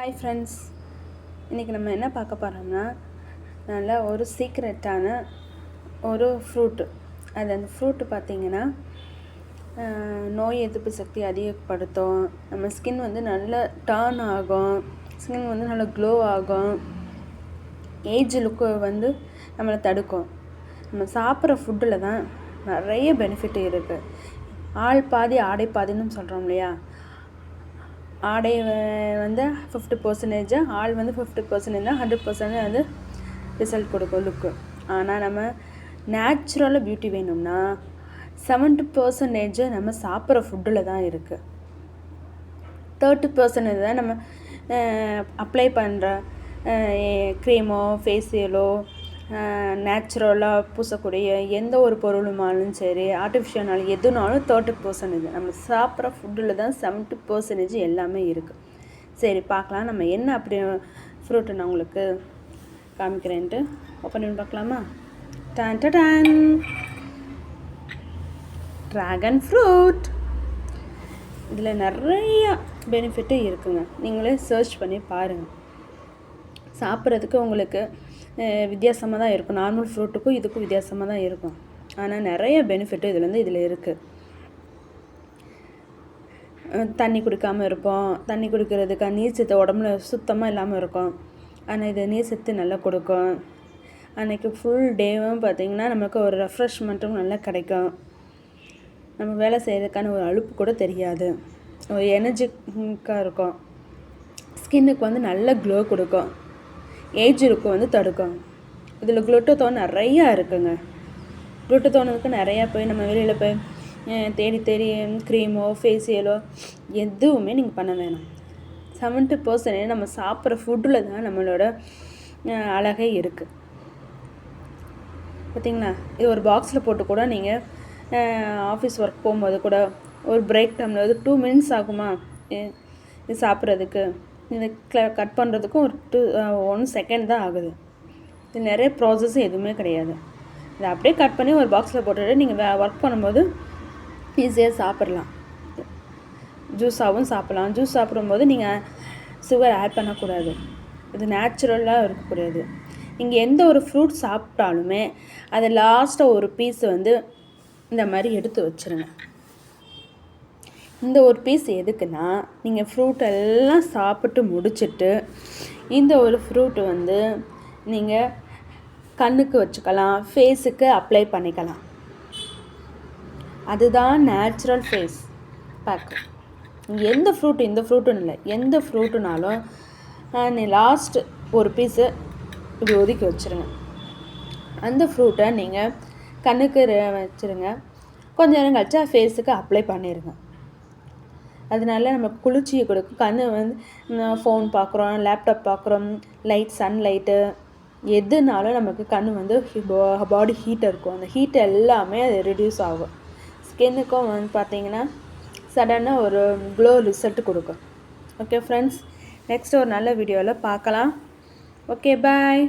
Hi friends, இன்றைக்கி நம்ம என்ன பார்க்க போகிறோம்னா நல்ல ஒரு சீக்ரெட்டான ஒரு ஃப்ரூட்டு. அந்த ஃப்ரூட்டு பார்த்திங்கன்னா நோய் எதிர்ப்பு சக்தி அதிகப்படுத்தும். நம்ம ஸ்கின் நல்ல டர்ன் ஆகும், ஸ்கின் நல்ல க்ளோ ஆகும், ஏஜ் லுக்கு நம்மளை தடுக்கும். நம்ம சாப்பிட்ற ஃபுட்டில் தான் நிறைய பெனிஃபிட் இருக்குது. ஆள் பாதி ஆடை பாதின்னு சொல்கிறோம் இல்லையா? ஆடை 50%, ஆள் 50% தான் 100% ரிசல்ட் கொடுக்கும் லுக்கு. ஆனால் நம்ம நேச்சுரலாக பியூட்டி வேணும்னா 70% நம்ம சாப்பிட்ற ஃபுட்டில் தான் இருக்குது. 30% தான் நம்ம அப்ளை பண்ணுற க்ரீமோ ஃபேஷியலோ நேச்சுரலாக பூசக்கூடிய எந்த ஒரு பொருளுமாலும் சரி, ஆர்டிஃபிஷியல்னாலும் எதுனாலும் 30% நம்ம சாப்பிட்ற ஃபுட்டில் தான் 70% எல்லாமே இருக்குது. சரி, பார்க்கலாம் நம்ம என்ன அப்படி ஃப்ரூட்டு நான் உங்களுக்கு காமிக்கிறேன்ட்டு. ஓப்பன் பண்ணி பார்க்கலாமா? டான் ட்ராகன் ஃப்ரூட். இதில் நிறைய பெனிஃபிட்டு இருக்குங்க. நீங்களே சர்ச் பண்ணி பாருங்கள். சாப்பிட்றதுக்கு உங்களுக்கு வித்தியாசமாக தான் இருக்கும். நார்மல் ஃப்ரூட்டுக்கும் இதுக்கும் வித்தியாசமாக தான் இருக்கும். ஆனால் நிறைய பெனிஃபிட்டு இதில் இருக்குது. தண்ணி குடிக்காமல் இருப்போம். தண்ணி குடிக்கிறதுக்கு நீர் சத்து உடம்புல சுத்தமாக இல்லாமல் இருக்கும். ஆனால் இது நீர் சத்து நல்லா கொடுக்கும். அன்றைக்கி ஃபுல் டேவும் பார்த்திங்கன்னா நமக்கு ஒரு ரெஃப்ரெஷ்மெண்ட்டும் நல்லா கிடைக்கும். நம்ம வேலை செய்கிறதுக்கான ஒரு அலுப்பு கூட தெரியாது. ஒரு எனர்ஜிக்காக இருக்கும். ஸ்கின்னுக்கு நல்ல க்ளோ கொடுக்கும். ஏஜ் லுக்கு தடுக்கும். இதில் குளுட்டோன் நிறையா இருக்குங்க. குளுட்டோனுக்கு நிறையா போய் நம்ம வெளியில் போய் தேடி க்ரீமோ ஃபேஷியலோ எதுவுமே நீங்கள் பண்ண வேணாம். 70% நம்ம சாப்பிட்ற ஃபுட்டில் தான் நம்மளோட அழகே இருக்குது. பார்த்திங்களா? இது ஒரு பாக்ஸில் போட்டு கூட நீங்கள் ஆஃபீஸ் ஒர்க் போகும்போது கூட ஒரு பிரேக் டைமில் 2 minutes ஆகுமா இது சாப்பிட்றதுக்கு, இதை கட் பண்ணுறதுக்கும் ஒரு 1 second தான் ஆகுது. இது நிறைய ப்ராசஸும் எதுவுமே கிடையாது. இதை அப்படியே கட் பண்ணி ஒரு பாக்ஸில் போட்டுட்டு நீங்கள் ஒர்க் பண்ணும்போது ஈஸியாக சாப்பிட்லாம். ஜூஸாகவும் சாப்பிட்லாம். ஜூஸ் சாப்பிடும்போது நீங்கள் சுகர் ஆட் பண்ணக்கூடாது. இது நேச்சுரலாக இருக்கக்கூடாது. நீங்கள் எந்த ஒரு ஃப்ரூட் சாப்பிட்டாலுமே அதை லாஸ்ட்டாக ஒரு பீஸ் இந்த மாதிரி எடுத்து வச்சுருங்க. இந்த ஒரு பீஸ் எதுக்குன்னா, நீங்கள் ஃப்ரூட் எல்லாம் சாப்பிட்டு முடிச்சுட்டு இந்த ஒரு ஃப்ரூட்டு நீங்கள் கண்ணுக்கு வச்சுக்கலாம், ஃபேஸுக்கு அப்ளை பண்ணிக்கலாம். அதுதான் நேச்சுரல் ஃபேஸ் பேக். எந்த ஃப்ரூட்டு, இந்த ஃப்ரூட்டுன்னு இல்லை, எந்த ஃப்ரூட்டுனாலும் நீ லாஸ்ட் ஒரு பீஸு இப்படி ஒதுக்கி வச்சுருங்க. அந்த ஃப்ரூட்டை நீங்கள் கண்ணுக்கு வச்சுருங்க. கொஞ்சம் நேரம் கழிச்சா ஃபேஸுக்கு அப்ளை பண்ணிடுங்க. அதனால நமக்கு குளிர்ச்சியை கொடுக்கும். கண் ஃபோன் பார்க்குறோம், லேப்டாப் பார்க்குறோம், சன்லைட்டு எதுனாலும் நமக்கு கண் பாடி ஹீட்டாக இருக்கும். அந்த ஹீட் எல்லாமே அது ரெடியூஸ் ஆகும். ஸ்கின்னுக்கும் பார்த்திங்கன்னா சடனாக ஒரு க்ளோ ரிசல்ட் கொடுக்கும். ஓகே ஃப்ரெண்ட்ஸ், நெக்ஸ்ட் ஒரு நல்ல வீடியோவில் பார்க்கலாம். ஓகே, பாய்.